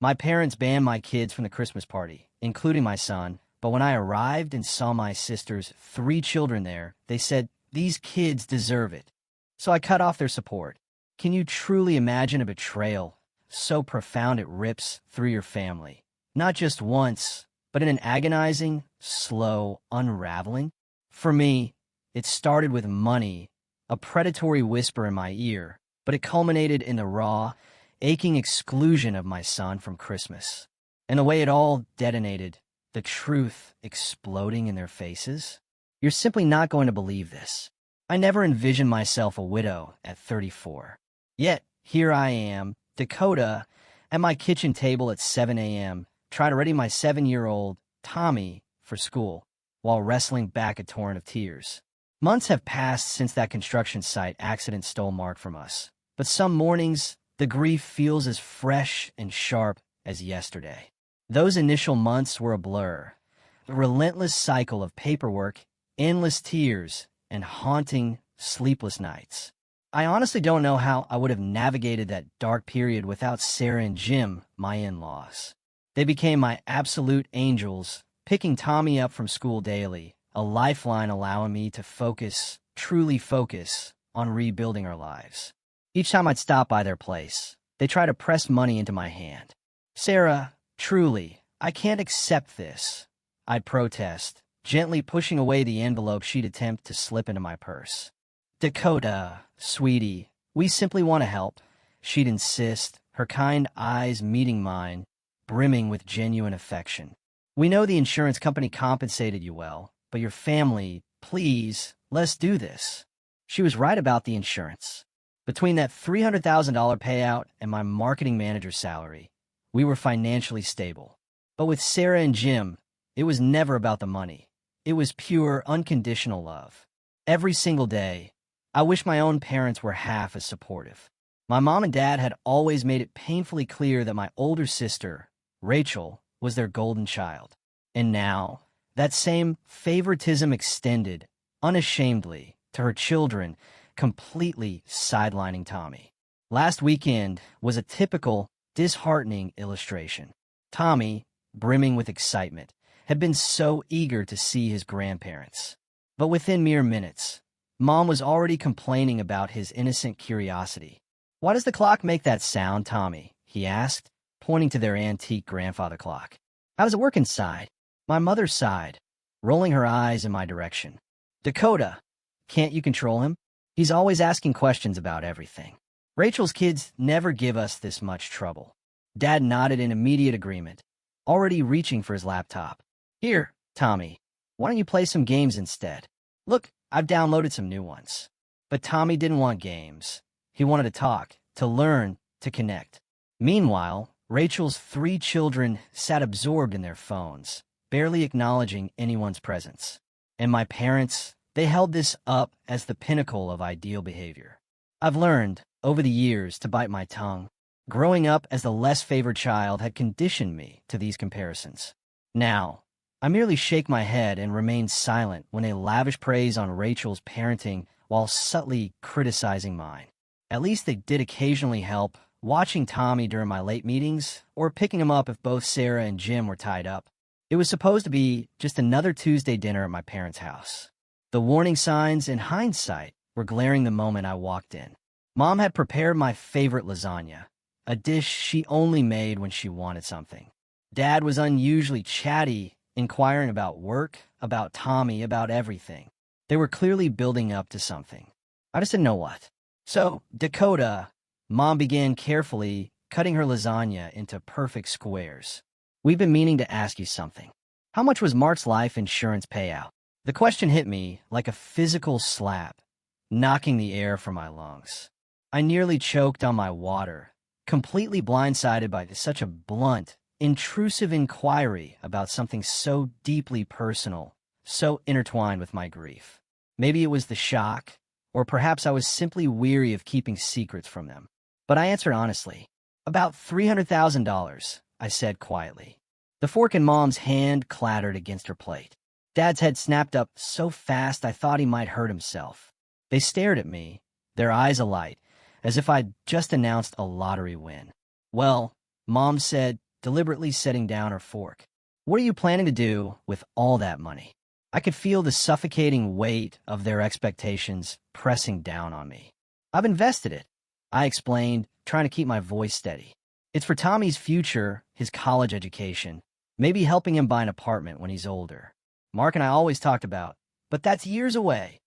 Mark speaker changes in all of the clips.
Speaker 1: My parents banned my kids from the Christmas party, including my son, but when I arrived and saw my sister's 3 children there, they said, "These kids deserve it." So I cut off their support. Can you truly imagine a betrayal so profound it rips through your family? Not just once, but in an agonizing, slow unraveling? For me, it started with money, a predatory whisper in my ear, but it culminated in the raw, aching exclusion of my son from Christmas. And the way it all detonated, the truth exploding in their faces. You're simply not going to believe this. I never envisioned myself a widow at 34. Yet, here I am, Dakota, at my kitchen table at 7 a.m., trying to ready my 7-year-old, Tommy, for school, while wrestling back a torrent of tears. Months have passed since that construction site accident stole Mark from us, but some mornings, the grief feels as fresh and sharp as yesterday. Those initial months were a blur, a relentless cycle of paperwork, endless tears, and haunting, sleepless nights. I honestly don't know how I would have navigated that dark period without Sarah and Jim, my in-laws. They became my absolute angels, picking Tommy up from school daily, a lifeline allowing me to focus, truly focus, on rebuilding our lives. Each time I'd stop by their place, they tried to press money into my hand. "Sarah, truly, I can't accept this," I'd protest, gently pushing away the envelope she'd attempt to slip into my purse. "Dakota, sweetie, we simply want to help," she'd insist, her kind eyes meeting mine, brimming with genuine affection. "We know the insurance company compensated you well, but your family, please, let's do this." She was right about the insurance. Between that $300,000 payout and my marketing manager's salary, we were financially stable. But with Sarah and Jim, it was never about the money. It was pure, unconditional love. Every single day, I wish my own parents were half as supportive. My mom and dad had always made it painfully clear that my older sister, Rachel, was their golden child. And now, that same favoritism extended, unashamedly, to her children, completely sidelining Tommy. Last weekend was a typical, disheartening illustration. Tommy, brimming with excitement, had been so eager to see his grandparents. But within mere minutes, Mom was already complaining about his innocent curiosity. "Why does the clock make that sound, Tommy?" he asked, pointing to their antique grandfather clock. "How does it work inside?" My mother sighed, rolling her eyes in my direction. "Dakota, can't you control him? He's always asking questions about everything." Rachel's kids never give us this much trouble. Dad nodded in immediate agreement, already reaching for his laptop. "Here, Tommy, why don't you play some games instead? Look, I've downloaded some new ones." But Tommy didn't want games. He wanted to talk, to learn, to connect. Meanwhile, Rachel's 3 children sat absorbed in their phones, barely acknowledging anyone's presence. And my parents, they held this up as the pinnacle of ideal behavior. I've learned, over the years, to bite my tongue. Growing up as the less favored child had conditioned me to these comparisons. Now, I merely shake my head and remain silent when they lavish praise on Rachel's parenting while subtly criticizing mine. At least they did occasionally help, watching Tommy during my late meetings or picking him up if both Sarah and Jim were tied up. It was supposed to be just another Tuesday dinner at my parents' house. The warning signs, in hindsight, were glaring the moment I walked in. Mom had prepared my favorite lasagna, a dish she only made when she wanted something. Dad was unusually chatty, inquiring about work, about Tommy, about everything. They were clearly building up to something. I just didn't know what. "So, Dakota," Mom began carefully, cutting her lasagna into perfect squares. "We've been meaning to ask you something. How much was Mark's life insurance payout?" The question hit me like a physical slap, knocking the air from my lungs. I nearly choked on my water, completely blindsided by such a blunt, intrusive inquiry about something so deeply personal, so intertwined with my grief. Maybe it was the shock, or perhaps I was simply weary of keeping secrets from them. But I answered honestly. "About $300,000, I said quietly. The fork in Mom's hand clattered against her plate. Dad's head snapped up so fast I thought he might hurt himself. They stared at me, their eyes alight, as if I'd just announced a lottery win. "Well," Mom said, deliberately setting down her fork. What are you planning to do with all that money? I could feel the suffocating weight of their expectations pressing down on me. I've invested it, I explained, trying to keep my voice steady. It's for Tommy's future, his college education, maybe helping him buy an apartment when he's older. Mark and I always talked about, but that's years away.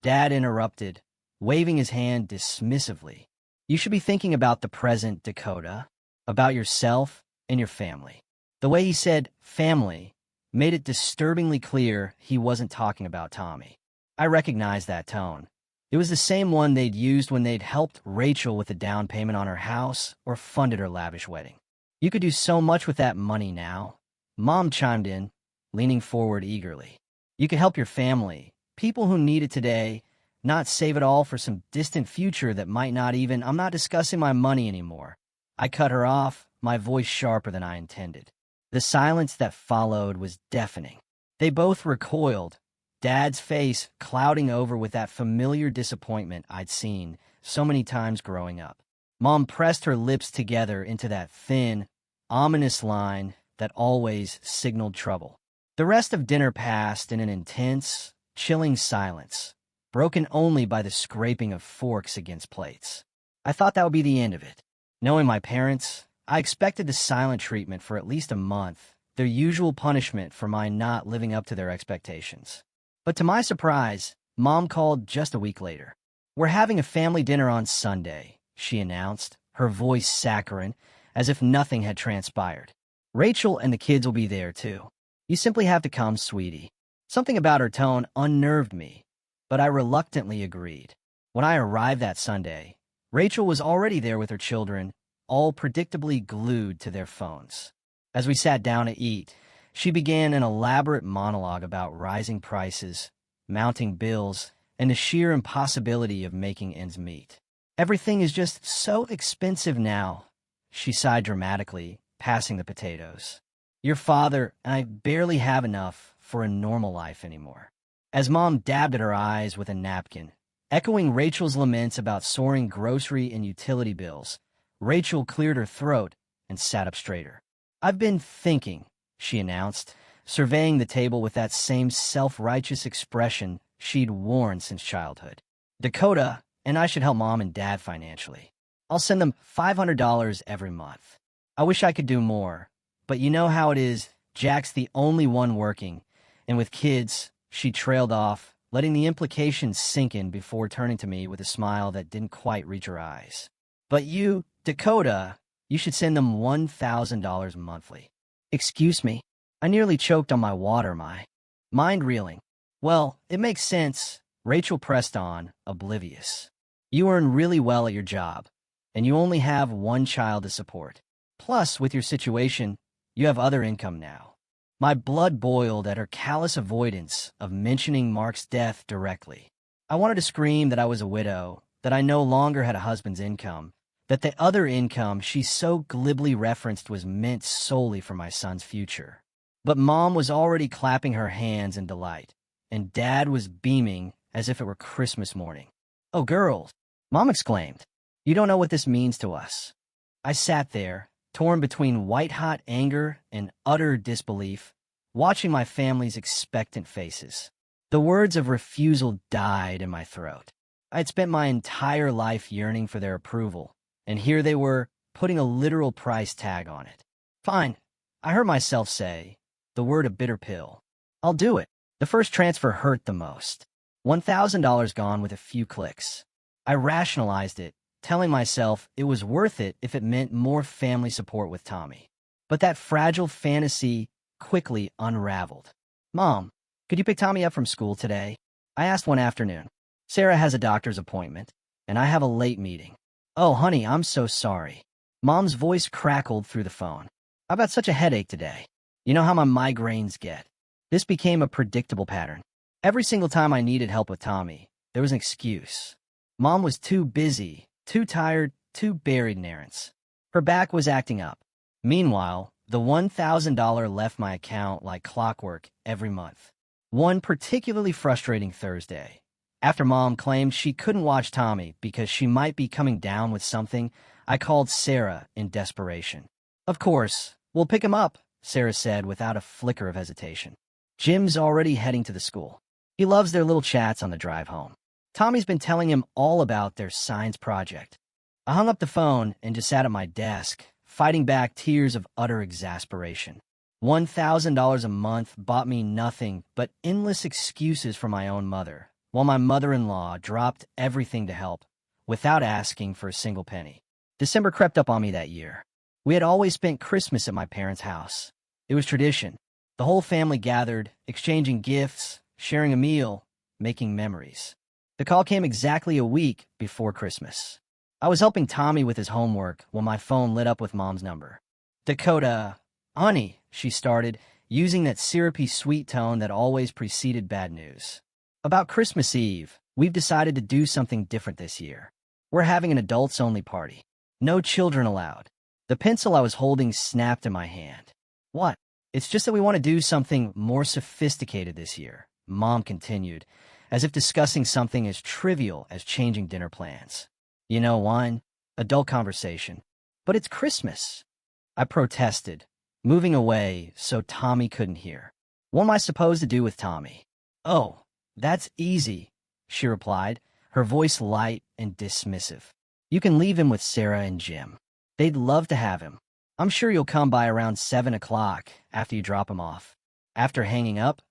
Speaker 1: Dad interrupted, waving his hand dismissively. You should be thinking about the present, Dakota, about yourself and your family. The way he said family made it disturbingly clear he wasn't talking about Tommy. I recognized that tone. It was the same one they'd used when they'd helped Rachel with the down payment on her house or funded her lavish wedding. You could do so much with that money now. Mom chimed in, leaning forward eagerly. You could help your family, people who need it today, not save it all for some distant future that might not even— I'm not discussing my money anymore. I cut her off, my voice sharper than I intended. The silence that followed was deafening. They both recoiled, Dad's face clouding over with that familiar disappointment I'd seen so many times growing up. Mom pressed her lips together into that thin, ominous line that always signaled trouble. The rest of dinner passed in an intense, chilling silence, broken only by the scraping of forks against plates. I thought that would be the end of it. Knowing my parents, I expected the silent treatment for at least a month, their usual punishment for my not living up to their expectations. But to my surprise, Mom called just a week later. We're having a family dinner on Sunday, she announced, her voice saccharine, as if nothing had transpired. Rachel and the kids will be there, too. You simply have to come, sweetie. Something about her tone unnerved me, but I reluctantly agreed. When I arrived that Sunday, Rachel was already there with her children, all predictably glued to their phones. As we sat down to eat, she began an elaborate monologue about rising prices, mounting bills, and the sheer impossibility of making ends meet. Everything is just so expensive now, she sighed dramatically, passing the potatoes. Your father and I barely have enough for a normal life anymore. As Mom dabbed at her eyes with a napkin, echoing Rachel's laments about soaring grocery and utility bills, Rachel cleared her throat and sat up straighter. I've been thinking, she announced, surveying the table with that same self-righteous expression she'd worn since childhood. Dakota and I should help Mom and Dad financially. I'll send them $500 every month. I wish I could do more, but you know how it is, Jack's the only one working, and with kids, she trailed off, letting the implications sink in before turning to me with a smile that didn't quite reach her eyes. But you, Dakota, you should send them $1,000 monthly. Excuse me. I nearly choked on my water, my mind reeling. Well, it makes sense, Rachel pressed on, oblivious. You earn really well at your job, and you only have one child to support. Plus, with your situation, you have other income now. My blood boiled at her callous avoidance of mentioning Mark's death directly. I wanted to scream that I was a widow, that I no longer had a husband's income, that the other income she so glibly referenced was meant solely for my son's future. But Mom was already clapping her hands in delight, and Dad was beaming as if it were Christmas morning. Oh, girls, Mom exclaimed. You don't know what this means to us. I sat there, torn between white-hot anger and utter disbelief, watching my family's expectant faces. The words of refusal died in my throat. I had spent my entire life yearning for their approval, and here they were, putting a literal price tag on it. Fine, I heard myself say, the word a bitter pill. I'll do it. The first transfer hurt the most. $1,000 gone with a few clicks. I rationalized it, telling myself it was worth it if it meant more family support with Tommy. But that fragile fantasy quickly unraveled. Mom, could you pick Tommy up from school today? I asked one afternoon. Sarah has a doctor's appointment, and I have a late meeting. Oh, honey, I'm so sorry. Mom's voice crackled through the phone. I've got such a headache today. You know how my migraines get. This became a predictable pattern. Every single time I needed help with Tommy, there was an excuse. Mom was too busy, too tired, too buried in errands. Her back was acting up. Meanwhile, the $1,000 left my account like clockwork every month. One particularly frustrating Thursday, after Mom claimed she couldn't watch Tommy because she might be coming down with something, I called Sarah in desperation. Of course, "We'll pick him up," Sarah said without a flicker of hesitation. "Jim's already heading to the school. He loves their little chats on the drive home. Tommy's been telling him all about their science project." I hung up the phone and just sat at my desk, fighting back tears of utter exasperation. $1,000 a month bought me nothing but endless excuses for my own mother, while my mother-in-law dropped everything to help, without asking for a single penny. December crept up on me that year. We had always spent Christmas at my parents' house. It was tradition. The whole family gathered, exchanging gifts, sharing a meal, making memories. The call came exactly a week before Christmas. I was helping Tommy with his homework when my phone lit up with Mom's number. "Dakota, honey," she started, using that syrupy sweet tone that always preceded bad news. "About Christmas Eve, we've decided to do something different this year. We're having an adults-only party. No children allowed." The pencil I was holding snapped in my hand. "What?" "It's just that we want to do something more sophisticated this year," Mom continued, as if discussing something as trivial as changing dinner plans. "You know, wine, adult conversation. But it's Christmas," I protested, moving away so Tommy couldn't hear. "What am I supposed to do with Tommy?" "Oh, that's easy," she replied, her voice light and dismissive. "You can leave him with Sarah and Jim. They'd love to have him. I'm sure you'll come by around 7 o'clock after you drop him off." After hanging up,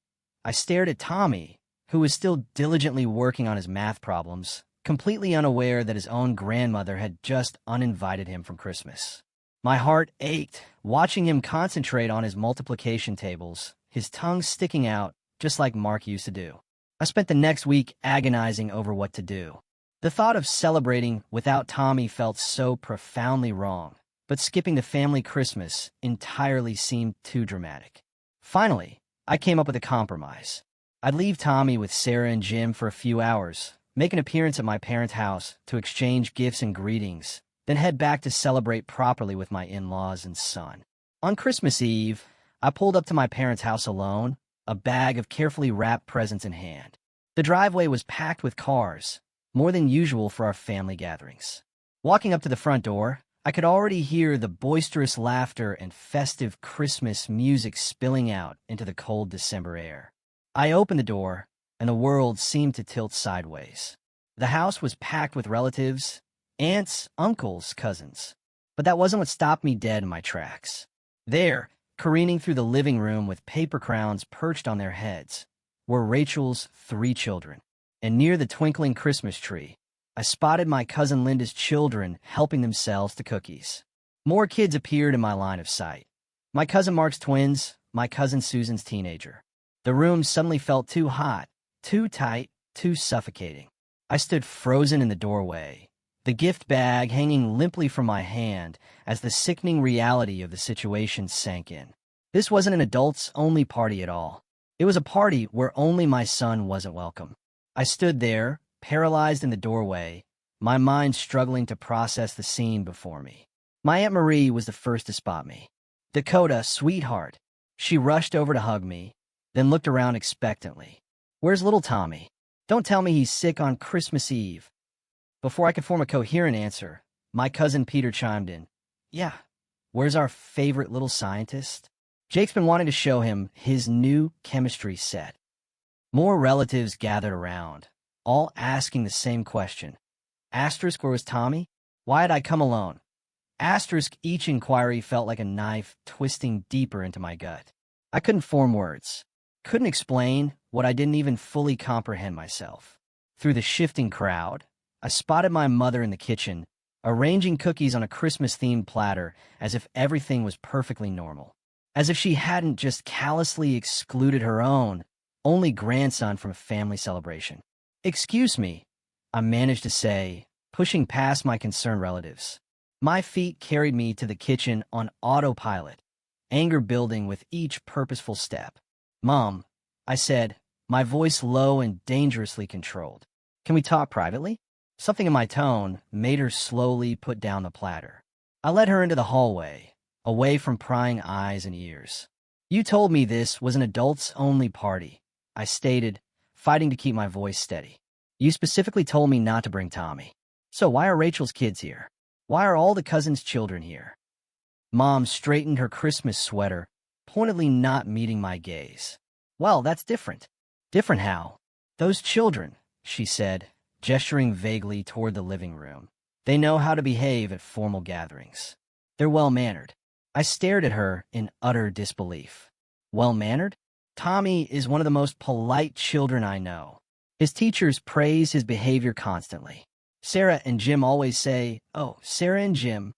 Speaker 1: I stared at Tommy, who was still diligently working on his math problems, completely unaware that his own grandmother had just uninvited him from Christmas. My heart ached, watching him concentrate on his multiplication tables, his tongue sticking out just like Mark used to do. I spent the next week agonizing over what to do. The thought of celebrating without Tommy felt so profoundly wrong, but skipping the family Christmas entirely seemed too dramatic. Finally, I came up with a compromise. I'd leave Tommy with Sarah and Jim for a few hours, make an appearance at my parents' house to exchange gifts and greetings, then head back to celebrate properly with my in-laws and son. On Christmas Eve, I pulled up to my parents' house alone, a bag of carefully wrapped presents in hand. The driveway was packed with cars, more than usual for our family gatherings. Walking up to the front door, I could already hear the boisterous laughter and festive Christmas music spilling out into the cold December air. I opened the door, and the world seemed to tilt sideways. The house was packed with relatives, aunts, uncles, cousins. But that wasn't what stopped me dead in my tracks. There, careening through the living room with paper crowns perched on their heads, were Rachel's 3 children. And near the twinkling Christmas tree, I spotted my cousin Linda's children helping themselves to cookies. More kids appeared in my line of sight. My cousin Mark's twins, my cousin Susan's teenager. The room suddenly felt too hot, too tight, too suffocating. I stood frozen in the doorway, the gift bag hanging limply from my hand as the sickening reality of the situation sank in. This wasn't an adults-only party at all. It was a party where only my son wasn't welcome. I stood there, paralyzed in the doorway, my mind struggling to process the scene before me. My Aunt Marie was the first to spot me. "Dakota, sweetheart." She rushed over to hug me, then looked around expectantly. "Where's little Tommy? Don't tell me he's sick on Christmas Eve." Before I could form a coherent answer, my cousin Peter chimed in. "Yeah, where's our favorite little scientist? Jake's been wanting to show him his new chemistry set." More relatives gathered around, all asking the same question. Asterisk, where was Tommy? Why had I come alone? Asterisk, each inquiry felt like a knife twisting deeper into my gut. I couldn't form words, couldn't explain what I didn't even fully comprehend myself. Through the shifting crowd, I spotted my mother in the kitchen, arranging cookies on a Christmas-themed platter as if everything was perfectly normal. As if she hadn't just callously excluded her own, only grandson from a family celebration. "Excuse me," I managed to say, pushing past my concerned relatives. My feet carried me to the kitchen on autopilot, anger building with each purposeful step. "Mom," I said, my voice low and dangerously controlled. "Can we talk privately?" Something in my tone made her slowly put down the platter. I led her into the hallway, away from prying eyes and ears. "You told me this was an adults-only party," I stated, fighting to keep my voice steady. "You specifically told me not to bring Tommy. So why are Rachel's kids here? Why are all the cousins' children here?" Mom straightened her Christmas sweater, pointedly not meeting my gaze. Well, that's different. Different how? Those children, she said, gesturing vaguely toward the living room. They know how to behave at formal gatherings. They're well-mannered. I stared at her in utter disbelief. Well-mannered? Tommy is one of the most polite children I know. His teachers praise his behavior constantly. Sarah and Jim always say, "Oh, Sarah and Jim."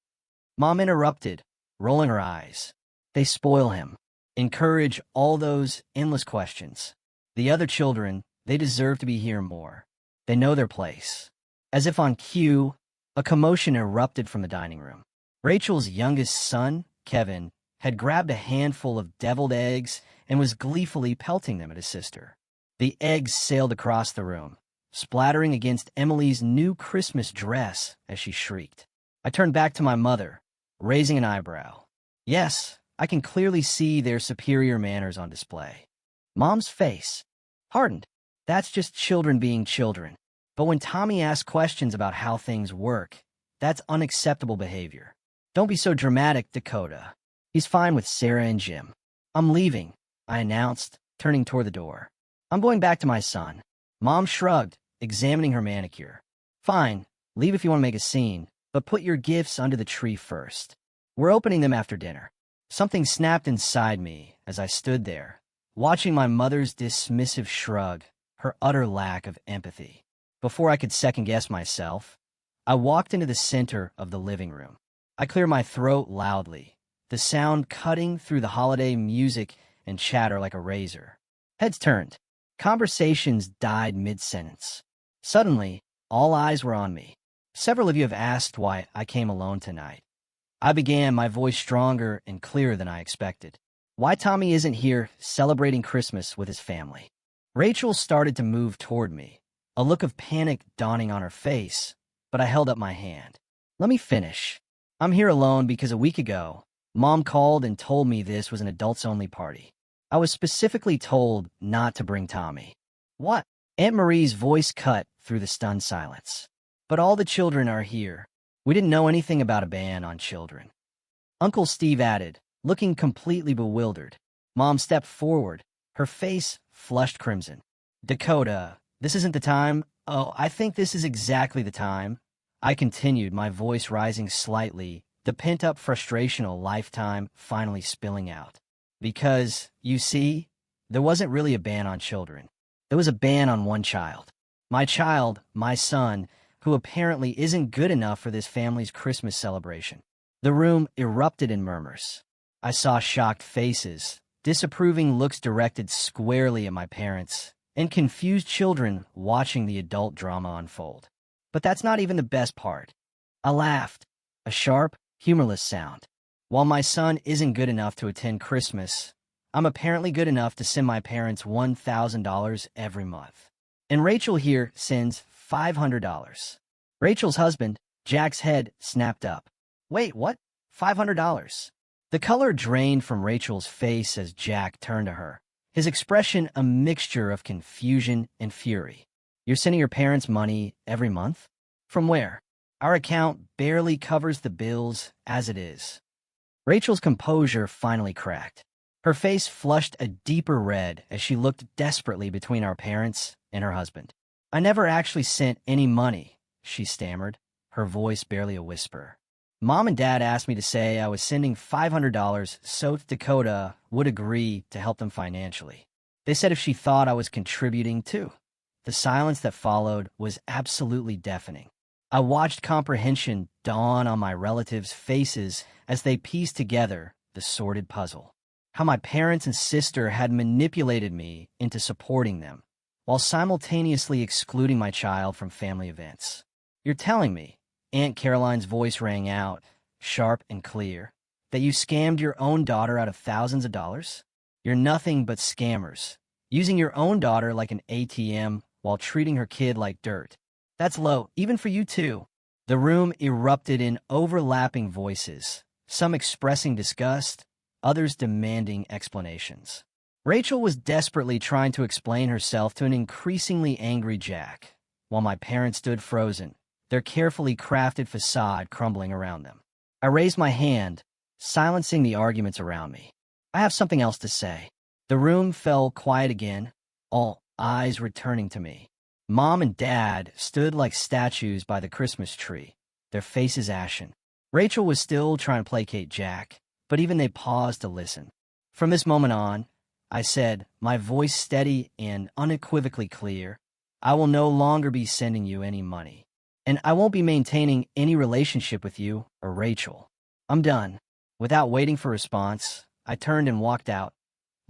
Speaker 1: Mom interrupted, rolling her eyes. They spoil him. Encourage all those endless questions. The other children, they deserve to be here more. They know their place. As if on cue, a commotion erupted from the dining room. Rachel's youngest son, Kevin, had grabbed a handful of deviled eggs and was gleefully pelting them at his sister. The eggs sailed across the room, splattering against Emily's new Christmas dress as she shrieked. I turned back to my mother, raising an eyebrow. Yes, I can clearly see their superior manners on display. Mom's face hardened. That's just children being children. But when Tommy asks questions about how things work, that's unacceptable behavior. Don't be so dramatic, Dakota. He's fine with Sarah and Jim. I'm leaving, I announced, turning toward the door. I'm going back to my son. Mom shrugged, examining her manicure. Fine, leave if you want to make a scene, but put your gifts under the tree first. We're opening them after dinner. Something snapped inside me as I stood there, watching my mother's dismissive shrug, her utter lack of empathy. Before I could second-guess myself, I walked into the center of the living room. I cleared my throat loudly, the sound cutting through the holiday music and chatter like a razor. Heads turned. Conversations died mid-sentence. Suddenly, all eyes were on me. Several of you have asked why I came alone tonight. I began, my voice stronger and clearer than I expected. Why Tommy isn't here celebrating Christmas with his family. Rachel started to move toward me, a look of panic dawning on her face, but I held up my hand. Let me finish. I'm here alone because a week ago, Mom called and told me this was an adults-only party. I was specifically told not to bring Tommy. What? Aunt Marie's voice cut through the stunned silence. But all the children are here. We didn't know anything about a ban on children. Uncle Steve added, looking completely bewildered. Mom stepped forward, her face flushed crimson. Dakota, this isn't the time. Oh, I think this is exactly the time. I continued, my voice rising slightly, the pent-up frustration of a lifetime finally spilling out. Because, you see, there wasn't really a ban on children. There was a ban on one child. My child, my son, who apparently isn't good enough for this family's Christmas celebration. The room erupted in murmurs. I saw shocked faces, disapproving looks directed squarely at my parents, and confused children watching the adult drama unfold. But that's not even the best part. I laughed, a sharp, humorless sound. While my son isn't good enough to attend Christmas, I'm apparently good enough to send my parents $1,000 every month. And Rachel here sends $500. Rachel's husband, Jack's head snapped up. Wait, what? $500? The color drained from Rachel's face as Jack turned to her, his expression a mixture of confusion and fury. You're sending your parents money every month? From where? Our account barely covers the bills as it is. Rachel's composure finally cracked. Her face flushed a deeper red as she looked desperately between our parents and her husband. I never actually sent any money, she stammered, her voice barely a whisper. Mom and Dad asked me to say I was sending $500 so Dakota would agree to help them financially. They said if she thought I was contributing too. The silence that followed was absolutely deafening. I watched comprehension dawn on my relatives' faces as they pieced together the sordid puzzle. How my parents and sister had manipulated me into supporting them, while simultaneously excluding my child from family events. You're telling me, Aunt Caroline's voice rang out, sharp and clear, that you scammed your own daughter out of thousands of dollars? You're nothing but scammers, using your own daughter like an ATM while treating her kid like dirt. That's low, even for you too. The room erupted in overlapping voices, some expressing disgust, others demanding explanations. Rachel was desperately trying to explain herself to an increasingly angry Jack, while my parents stood frozen, their carefully crafted facade crumbling around them. I raised my hand, silencing the arguments around me. I have something else to say. The room fell quiet again, all eyes returning to me. Mom and Dad stood like statues by the Christmas tree, their faces ashen. Rachel was still trying to placate Jack, but even they paused to listen. From this moment on, I said, my voice steady and unequivocally clear, I will no longer be sending you any money, and I won't be maintaining any relationship with you or Rachel. I'm done. Without waiting for a response, I turned and walked out,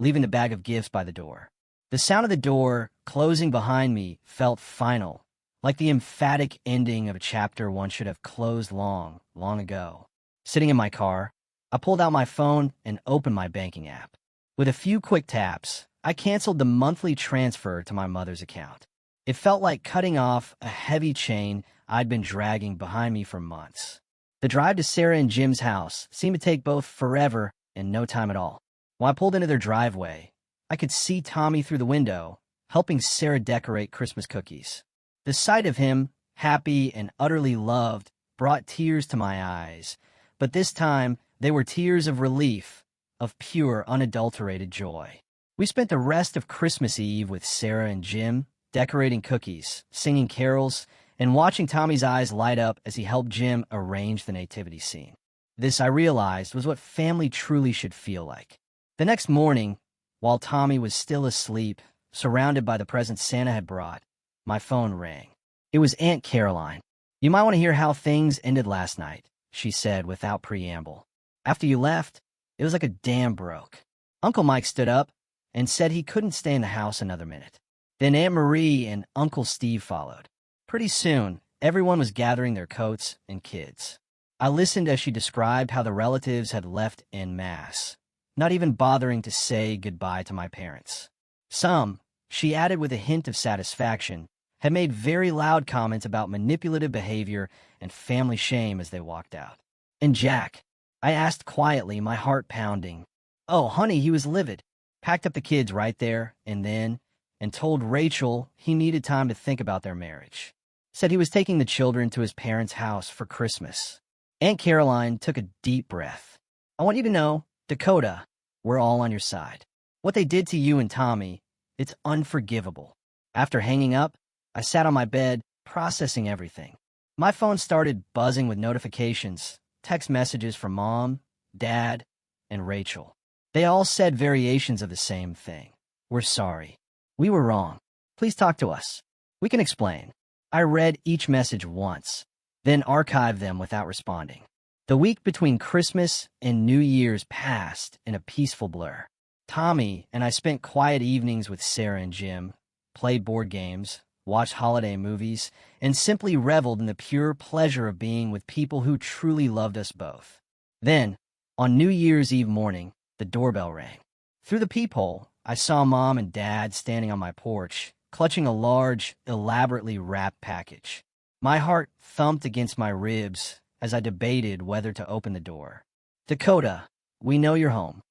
Speaker 1: leaving the bag of gifts by the door. The sound of the door closing behind me felt final, like the emphatic ending of a chapter one should have closed long, long ago. Sitting in my car, I pulled out my phone and opened my banking app. With a few quick taps, I canceled the monthly transfer to my mother's account. It felt like cutting off a heavy chain I'd been dragging behind me for months. The drive to Sarah and Jim's house seemed to take both forever and no time at all. When I pulled into their driveway, I could see Tommy through the window, helping Sarah decorate Christmas cookies. The sight of him, happy and utterly loved, brought tears to my eyes, but this time they were tears of relief, of pure, unadulterated joy. We spent the rest of Christmas Eve with Sarah and Jim, decorating cookies, singing carols, and watching Tommy's eyes light up as he helped Jim arrange the nativity scene. This, I realized, was what family truly should feel like. The next morning, while Tommy was still asleep, surrounded by the presents Santa had brought, my phone rang. It was Aunt Caroline. You might want to hear how things ended last night, she said without preamble. After you left, it was like a dam broke. Uncle Mike stood up and said he couldn't stay in the house another minute. Then Aunt Marie and Uncle Steve followed. Pretty soon, everyone was gathering their coats and kids. I listened as she described how the relatives had left en masse, not even bothering to say goodbye to my parents. Some, she added with a hint of satisfaction, had made very loud comments about manipulative behavior and family shame as they walked out. And Jack, I asked quietly, my heart pounding. Oh, honey, he was livid. Packed up the kids right there and told Rachel he needed time to think about their marriage. Said he was taking the children to his parents' house for Christmas. Aunt Caroline took a deep breath. I want you to know, Dakota, we're all on your side. What they did to you and Tommy, it's unforgivable. After hanging up, I sat on my bed, processing everything. My phone started buzzing with notifications, text messages from Mom, Dad, and Rachel. They all said variations of the same thing. We're sorry. We were wrong. Please talk to us. We can explain. I read each message once, then archived them without responding. The week between Christmas and New Year's passed in a peaceful blur. Tommy and I spent quiet evenings with Sarah and Jim, played board games, watched holiday movies, and simply reveled in the pure pleasure of being with people who truly loved us both. Then, on New Year's Eve morning, the doorbell rang. Through the peephole, I saw Mom and Dad standing on my porch, clutching a large, elaborately wrapped package. My heart thumped against my ribs as I debated whether to open the door. Dakota, we know you're home.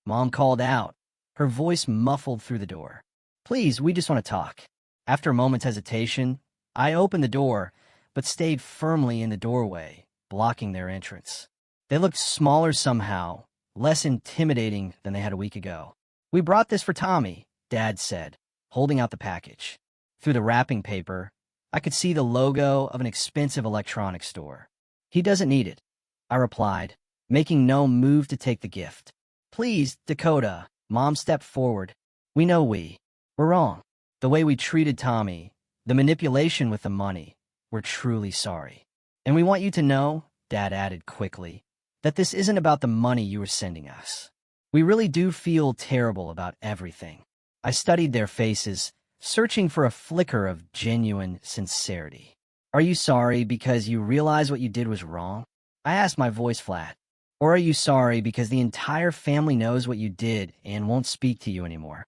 Speaker 1: Mom called out, her voice muffled through the door. Please, we just want to talk. After a moment's hesitation, I opened the door, but stayed firmly in the doorway, blocking their entrance. They looked smaller somehow, less intimidating than they had a week ago. We brought this for Tommy, Dad said, holding out the package. Through the wrapping paper, I could see the logo of an expensive electronics store. He doesn't need it, I replied, making no move to take the gift. Please, Dakota, Mom stepped forward. We know we're wrong. The way we treated Tommy, the manipulation with the money, we're truly sorry. And we want you to know, Dad added quickly, that this isn't about the money you were sending us. We really do feel terrible about everything. I studied their faces, searching for a flicker of genuine sincerity. Are you sorry because you realize what you did was wrong? I asked, my voice flat. Or are you sorry because the entire family knows what you did and won't speak to you anymore?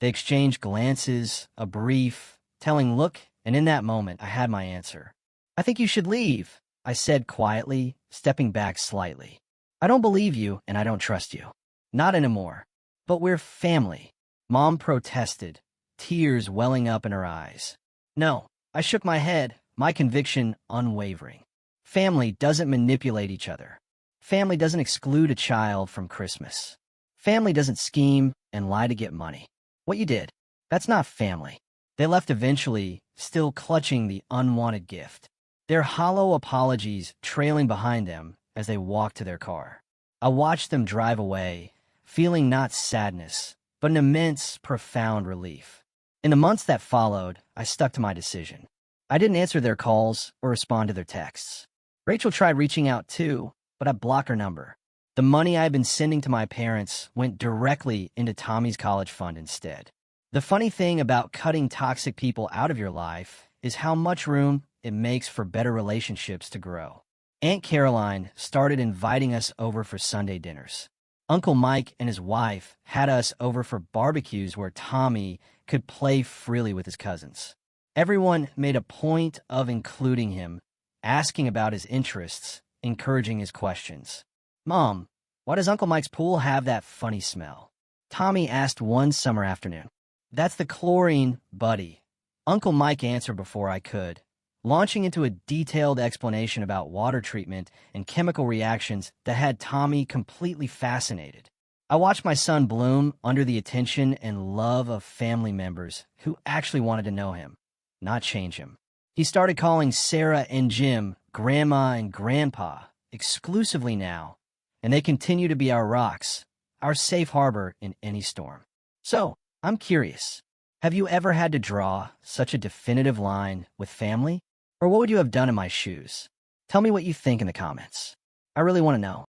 Speaker 1: They exchanged glances, a brief, telling look, and in that moment I had my answer. I think you should leave, I said quietly, stepping back slightly. I don't believe you and I don't trust you. Not anymore. But we're family. Mom protested, tears welling up in her eyes. No, I shook my head, my conviction unwavering. Family doesn't manipulate each other. Family doesn't exclude a child from Christmas. Family doesn't scheme and lie to get money. What you did, that's not family. They left eventually, still clutching the unwanted gift. Their hollow apologies trailing behind them as they walked to their car. I watched them drive away, feeling not sadness, but an immense, profound relief. In the months that followed, I stuck to my decision. I didn't answer their calls or respond to their texts. Rachel tried reaching out too, but I blocked her number. The money I had been sending to my parents went directly into Tommy's college fund instead. The funny thing about cutting toxic people out of your life is how much room it makes for better relationships to grow. Aunt Caroline started inviting us over for Sunday dinners. Uncle Mike and his wife had us over for barbecues where Tommy could play freely with his cousins. Everyone made a point of including him, asking about his interests, encouraging his questions. "Mom, why does Uncle Mike's pool have that funny smell?" Tommy asked one summer afternoon. "That's the chlorine, buddy." Uncle Mike answered before I could, launching into a detailed explanation about water treatment and chemical reactions that had Tommy completely fascinated. I watched my son bloom under the attention and love of family members who actually wanted to know him, not change him. He started calling Sarah and Jim Grandma and Grandpa exclusively now, and they continue to be our rocks, our safe harbor in any storm. So, I'm curious, have you ever had to draw such a definitive line with family? Or what would you have done in my shoes? Tell me what you think in the comments. I really want to know.